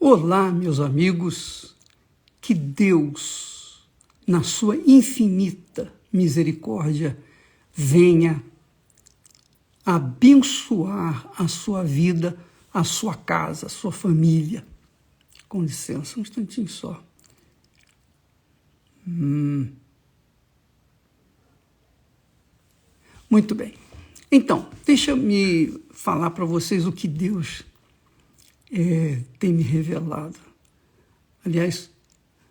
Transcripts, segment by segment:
Olá, meus amigos, que Deus, na sua infinita misericórdia, venha abençoar a sua vida, a sua casa, a sua família. Com licença, um instantinho só. Muito bem. Então, deixa-me falar para vocês o que Deus tem me revelado. Aliás,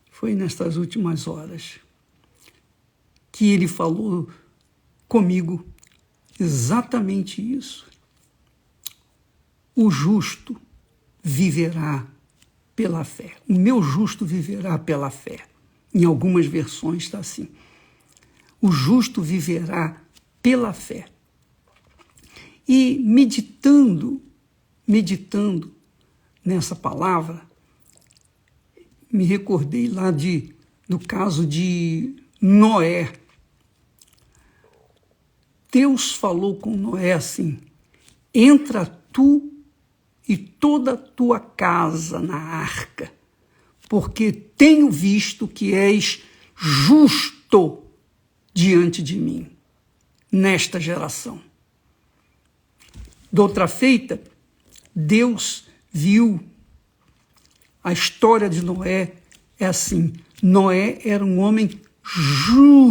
foi nestas últimas horas que Ele falou comigo exatamente isso. O justo viverá pela fé. O meu justo viverá pela fé. Em algumas versões está assim. O justo viverá pela fé. E meditando nessa palavra, me recordei lá do caso de Noé. Deus falou com Noé assim: entra tu e toda a tua casa na arca, porque tenho visto que és justo diante de mim, nesta geração. De outra feita, Deus viu, a história de Noé é assim: Noé era um homem justo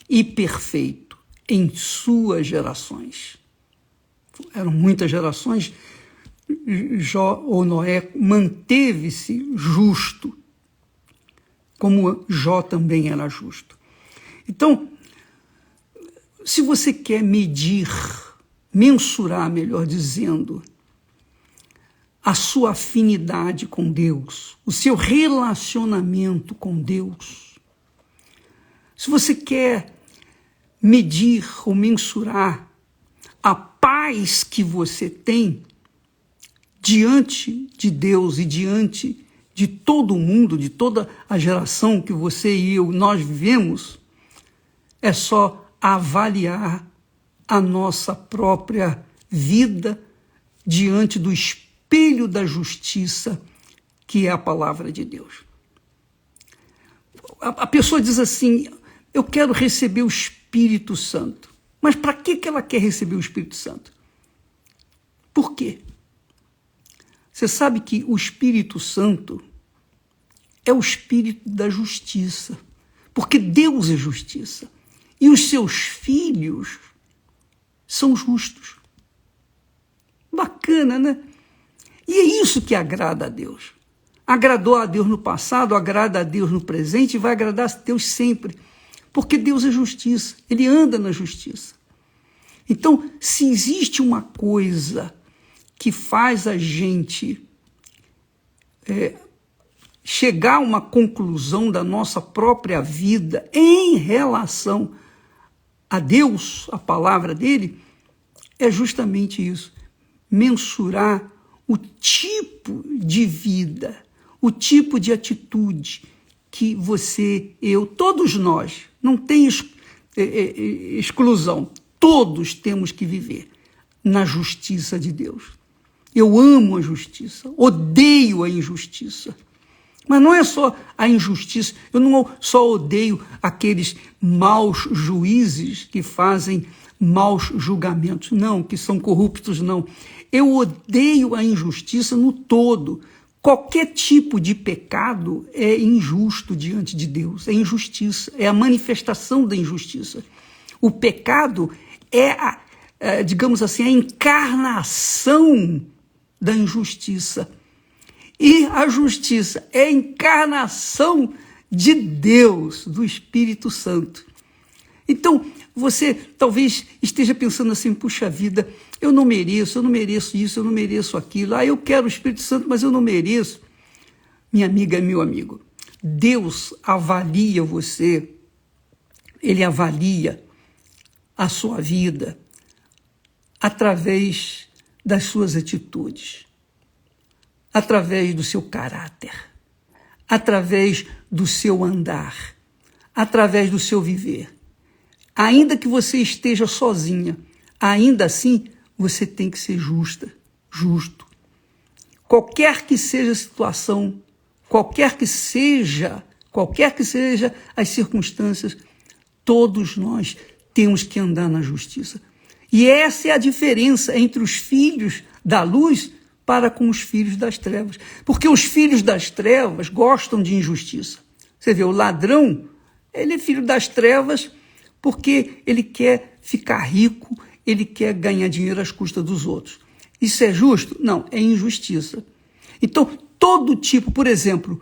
e perfeito em suas gerações. Eram muitas gerações, Noé manteve-se justo, como Jó também era justo. Então, se você quer mensurar, melhor dizendo, a sua afinidade com Deus, o seu relacionamento com Deus, se você quer medir ou mensurar a paz que você tem diante de Deus e diante de todo o mundo, de toda a geração que você e nós vivemos, é só avaliar a nossa própria vida diante do espelho da justiça, que é a palavra de Deus. A pessoa diz assim: eu quero receber o Espírito Santo. Mas para que ela quer receber o Espírito Santo? Por quê? Você sabe que o Espírito Santo é o Espírito da justiça, porque Deus é justiça, e os seus filhos são justos. Bacana, né? E é isso que agrada a Deus. Agradou a Deus no passado, agrada a Deus no presente e vai agradar a Deus sempre. Porque Deus é justiça, Ele anda na justiça. Então, se existe uma coisa que faz a gente chegar a uma conclusão da nossa própria vida em relação a Deus, a palavra dele, é justamente isso: mensurar o tipo de vida, o tipo de atitude que você, eu, todos nós, não tem exclusão, todos temos que viver na justiça de Deus. Eu amo a justiça, odeio a injustiça. Mas não é só a injustiça, eu não só odeio aqueles maus juízes que fazem maus julgamentos, não, que são corruptos, não. Eu odeio a injustiça no todo. Qualquer tipo de pecado é injusto diante de Deus, é injustiça, é a manifestação da injustiça. O pecado é, digamos assim, a encarnação da injustiça. E a justiça é a encarnação de Deus, do Espírito Santo. Então, você talvez esteja pensando assim: puxa vida, eu não mereço isso, eu não mereço aquilo. Eu quero o Espírito Santo, mas eu não mereço. Minha amiga e meu amigo, Deus avalia você, Ele avalia a sua vida através das suas atitudes, através do seu caráter, através do seu andar, através do seu viver. Ainda que você esteja sozinha, ainda assim você tem que ser justo. qualquer que seja a situação, qualquer que seja as circunstâncias, todos nós temos que andar na justiça. E essa é a diferença entre os filhos da luz para com os filhos das trevas. Porque os filhos das trevas gostam de injustiça. Você vê, o ladrão, ele é filho das trevas porque ele quer ficar rico, ele quer ganhar dinheiro às custas dos outros. Isso é justo? Não, é injustiça. Então, todo tipo, por exemplo,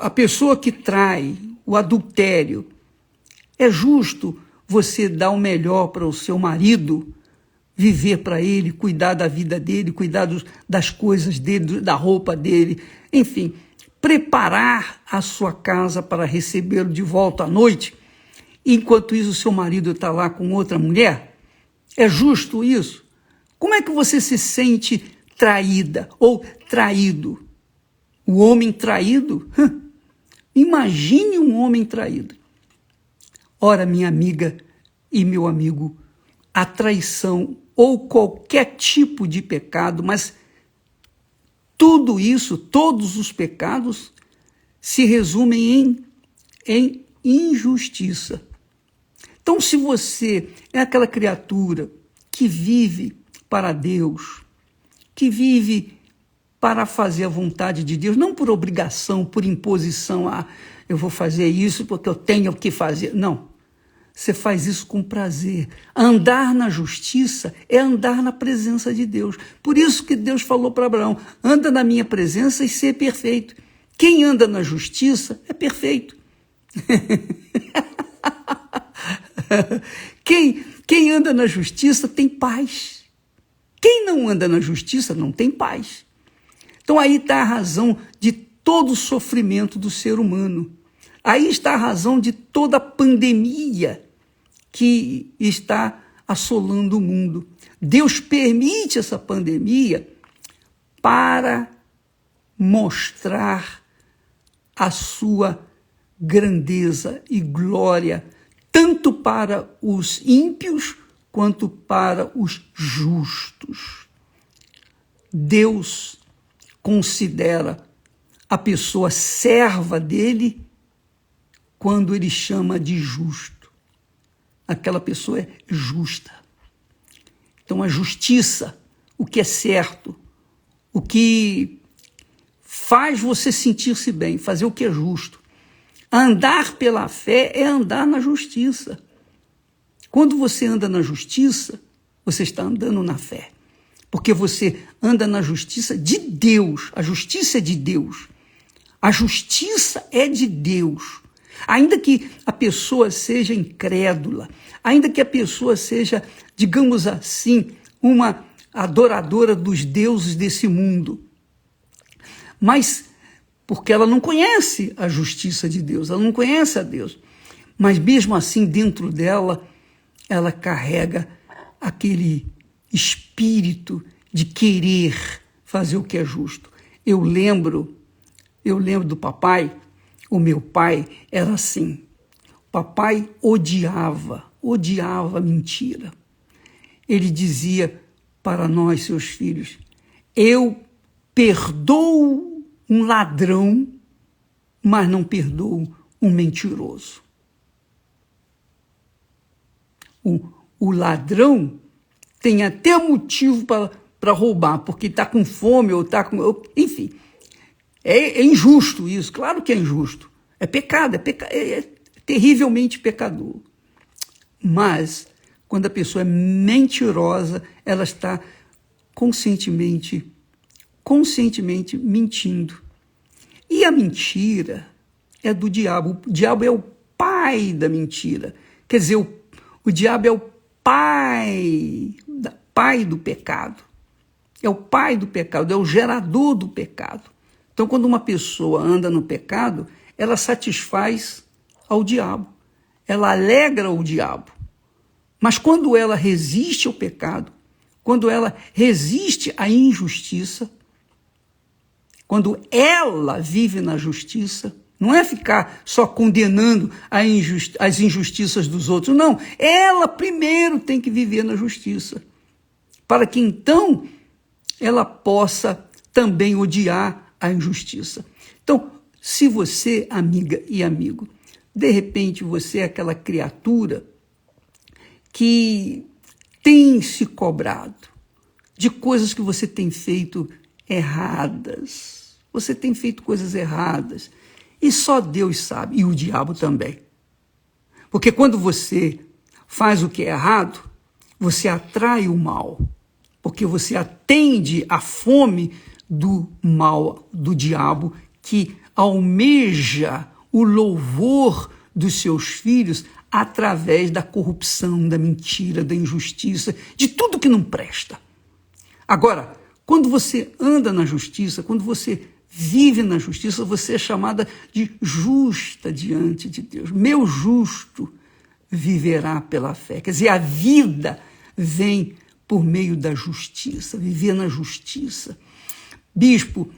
a pessoa que trai, o adultério, é justo você dar o melhor para o seu marido, viver para ele, cuidar da vida dele, cuidar das coisas dele, da roupa dele, enfim, preparar a sua casa para recebê-lo de volta à noite, enquanto isso o seu marido está lá com outra mulher? É justo isso? Como é que você se sente traída ou traído? O homem traído? Imagine um homem traído. Ora, minha amiga e meu amigo, a traição ou qualquer tipo de pecado, mas tudo isso, todos os pecados, se resumem em injustiça. Então, se você é aquela criatura que vive para Deus, que vive para fazer a vontade de Deus, não por obrigação, por imposição, eu vou fazer isso porque eu tenho que fazer. Não, você faz isso com prazer. Andar na justiça é andar na presença de Deus. Por isso que Deus falou para Abraão, anda na minha presença e ser perfeito. Quem anda na justiça é perfeito. Quem anda na justiça tem paz. Quem não anda na justiça não tem paz. Então aí está a razão de todo o sofrimento do ser humano. Aí está a razão de toda a pandemia que está assolando o mundo. Deus permite essa pandemia para mostrar a sua grandeza e glória, tanto para os ímpios quanto para os justos. Deus considera a pessoa serva dele quando ele chama de justo. Aquela pessoa é justa. Então, a justiça, o que é certo, o que faz você sentir-se bem, fazer o que é justo. Andar pela fé é andar na justiça. Quando você anda na justiça, você está andando na fé. Porque você anda na justiça de Deus. A justiça é de Deus. A justiça é de Deus. Ainda que a pessoa seja incrédula, ainda que a pessoa seja, digamos assim, uma adoradora dos deuses desse mundo, mas porque ela não conhece a justiça de Deus, ela não conhece a Deus, mas mesmo assim dentro dela, ela carrega aquele espírito de querer fazer o que é justo. Eu lembro do papai. O meu pai era assim. O papai odiava mentira. Ele dizia para nós, seus filhos, eu perdoo um ladrão, mas não perdoo um mentiroso. O ladrão tem até motivo para roubar, porque está com fome ou está com... Enfim, é injusto isso, claro que é injusto. É pecado, é terrivelmente pecador. Mas, quando a pessoa é mentirosa, ela está conscientemente mentindo. E a mentira é do diabo. O diabo é o pai da mentira. Quer dizer, o diabo é o pai do pecado. É o pai do pecado, é o gerador do pecado. Então, quando uma pessoa anda no pecado, ela satisfaz ao diabo. Ela alegra o diabo. Mas quando ela resiste ao pecado, quando ela resiste à injustiça, quando ela vive na justiça, não é ficar só condenando as injustiças dos outros, não. Ela primeiro tem que viver na justiça, para que então ela possa também odiar a injustiça. Então, se você, amiga e amigo, de repente você é aquela criatura que tem se cobrado de coisas que você tem feito erradas. Você tem feito coisas erradas. E só Deus sabe, e o diabo também. Porque quando você faz o que é errado, você atrai o mal. Porque você atende à fome do mal, do diabo, que almeja o louvor dos seus filhos através da corrupção, da mentira, da injustiça, de tudo que não presta. Agora, quando você anda na justiça, quando você vive na justiça, você é chamada de justa diante de Deus. Meu justo viverá pela fé. Quer dizer, a vida vem por meio da justiça, viver na justiça. Bispo,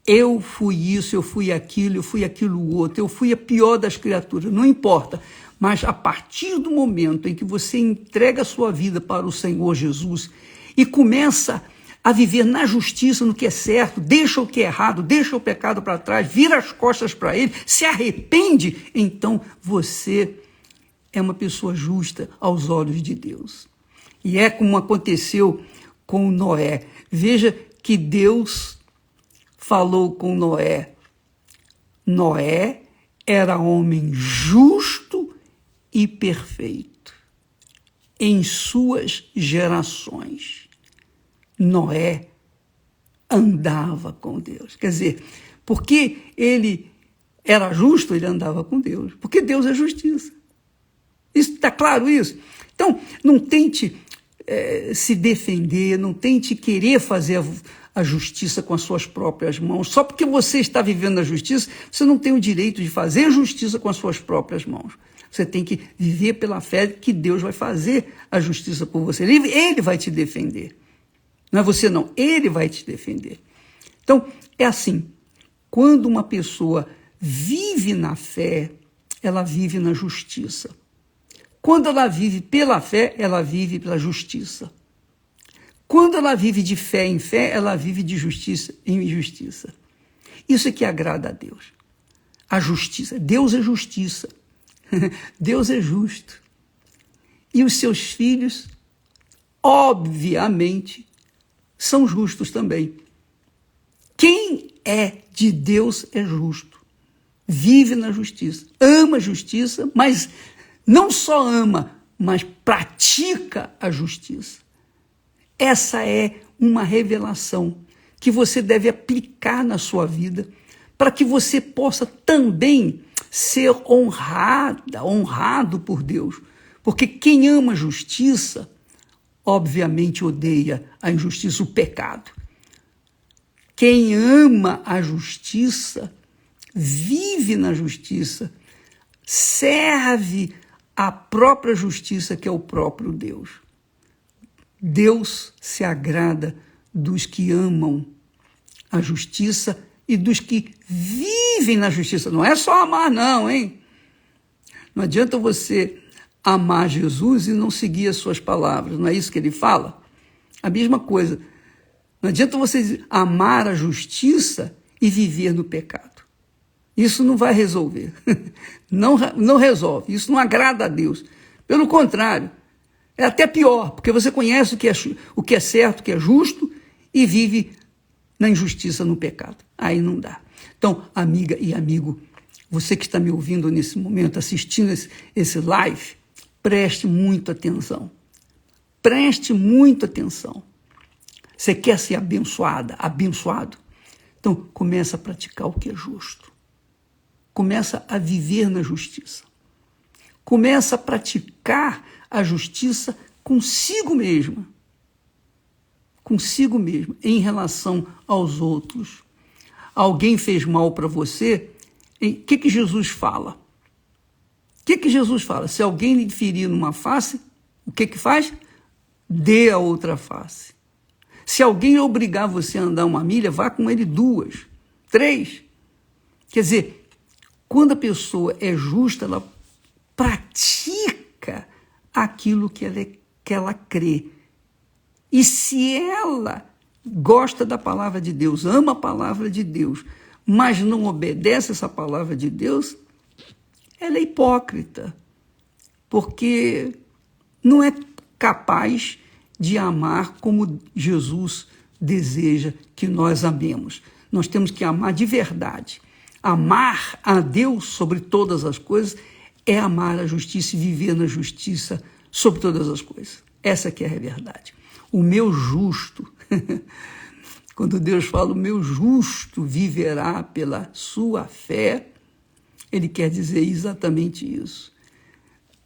eu fui isso, eu fui aquilo outro, eu fui a pior das criaturas, não importa. Mas a partir do momento em que você entrega a sua vida para o Senhor Jesus e começa a viver na justiça, no que é certo, deixa o que é errado, deixa o pecado para trás, vira as costas para ele, se arrepende, então você é uma pessoa justa aos olhos de Deus. E é como aconteceu com Noé. Veja que Deus falou com Noé. Noé era homem justo e perfeito em suas gerações. Noé andava com Deus. Quer dizer, porque ele era justo, ele andava com Deus. Porque Deus é justiça. Está claro isso? Então, não tente se defender, não tente querer fazer a justiça com as suas próprias mãos. Só porque você está vivendo a justiça, você não tem o direito de fazer justiça com as suas próprias mãos. Você tem que viver pela fé que Deus vai fazer a justiça por você. Ele vai te defender. Não é você não, ele vai te defender. Então, é assim, quando uma pessoa vive na fé, ela vive na justiça. Quando ela vive pela fé, ela vive pela justiça. Quando ela vive de fé em fé, ela vive de justiça em justiça. Isso é que agrada a Deus. A justiça. Deus é justiça. Deus é justo. E os seus filhos, obviamente, são justos também. Quem é de Deus é justo. Vive na justiça. Ama a justiça, mas não só ama, mas pratica a justiça. Essa é uma revelação que você deve aplicar na sua vida para que você possa também ser honrado por Deus. Porque quem ama a justiça, obviamente odeia a injustiça, o pecado. Quem ama a justiça, vive na justiça, serve a própria justiça, que é o próprio Deus. Deus se agrada dos que amam a justiça e dos que vivem na justiça. Não é só amar, não, hein? Não adianta você amar Jesus e não seguir as suas palavras. Não é isso que ele fala? A mesma coisa. Não adianta você amar a justiça e viver no pecado. Isso não vai resolver. Não resolve. Isso não agrada a Deus. Pelo contrário, é até pior, porque você conhece o que é certo, o que é justo, e vive na injustiça, no pecado. Aí não dá. Então, amiga e amigo, você que está me ouvindo nesse momento, assistindo esse live, preste muita atenção. Preste muita atenção. Você quer ser abençoado? Então, começa a praticar o que é justo. Começa a viver na justiça. Começa a praticar a justiça consigo mesma. Consigo mesma, em relação aos outros. Alguém fez mal para você, o que Jesus fala? O que Jesus fala? Se alguém lhe ferir numa face, o que faz? Dê a outra face. Se alguém obrigar você a andar 1 milha, vá com ele 2, 3. Quer dizer, quando a pessoa é justa, ela pratica aquilo que ela crê. E se ela gosta da palavra de Deus, ama a palavra de Deus, mas não obedece essa palavra de Deus, ela é hipócrita, porque não é capaz de amar como Jesus deseja que nós amemos. Nós temos que amar de verdade. Amar a Deus sobre todas as coisas é amar a justiça e viver na justiça sobre todas as coisas. Essa que é a verdade. O meu justo, quando Deus fala o meu justo viverá pela sua fé, ele quer dizer exatamente isso.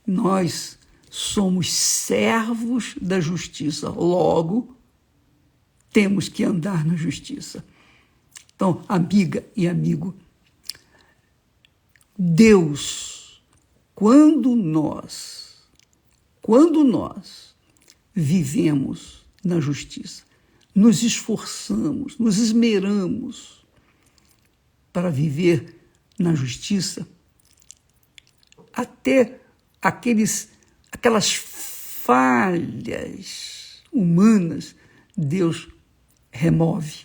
Nós somos servos da justiça, logo temos que andar na justiça. Então, amiga e amigo, Deus, quando nós vivemos na justiça, nos esforçamos, nos esmeramos para viver na justiça, até aquelas falhas humanas, Deus remove.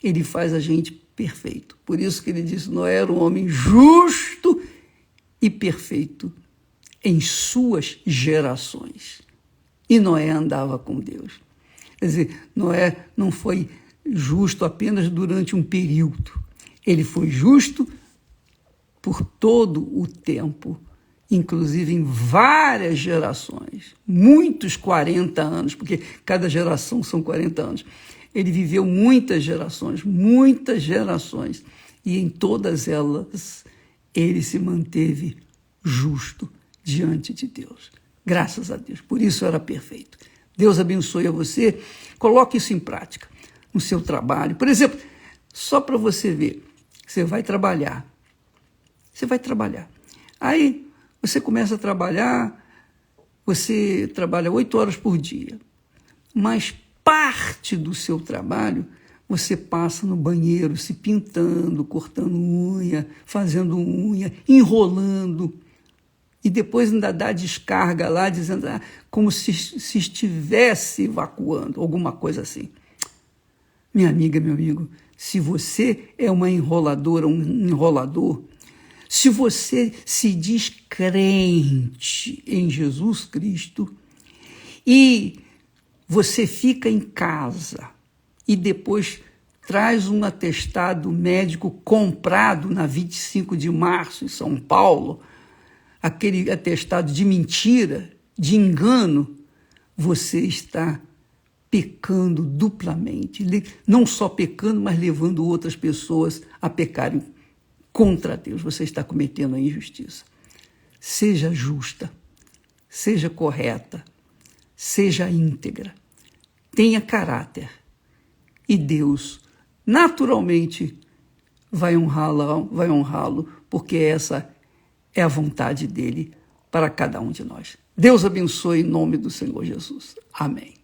Ele faz a gente perfeito. Por isso que ele disse, Noé era um homem justo e perfeito em suas gerações. E Noé andava com Deus. Quer dizer, Noé não foi justo apenas durante um período. Ele foi justo por todo o tempo, inclusive em várias gerações, muitos 40 anos, porque cada geração são 40 anos. Ele viveu muitas gerações, e em todas elas ele se manteve justo diante de Deus. Graças a Deus, por isso era perfeito. Deus abençoe a você, coloque isso em prática no seu trabalho. Por exemplo, só para você ver, você vai trabalhar. Aí você começa a trabalhar, você trabalha 8 horas por dia, mas parte do seu trabalho você passa no banheiro se pintando, cortando unha, fazendo unha, enrolando, e depois ainda dá descarga lá, dizendo como se estivesse evacuando, alguma coisa assim. Minha amiga, meu amigo, se você é uma enroladora, um enrolador, se você se diz crente em Jesus Cristo e você fica em casa e depois traz um atestado médico comprado na 25 de março em São Paulo, aquele atestado de mentira, de engano, você está pecando duplamente. Não só pecando, mas levando outras pessoas a pecarem contra Deus. Você está cometendo a injustiça. Seja justa, seja correta, seja íntegra, tenha caráter. E Deus, naturalmente, vai honrá-lo, porque essa é a vontade dele para cada um de nós. Deus abençoe em nome do Senhor Jesus. Amém.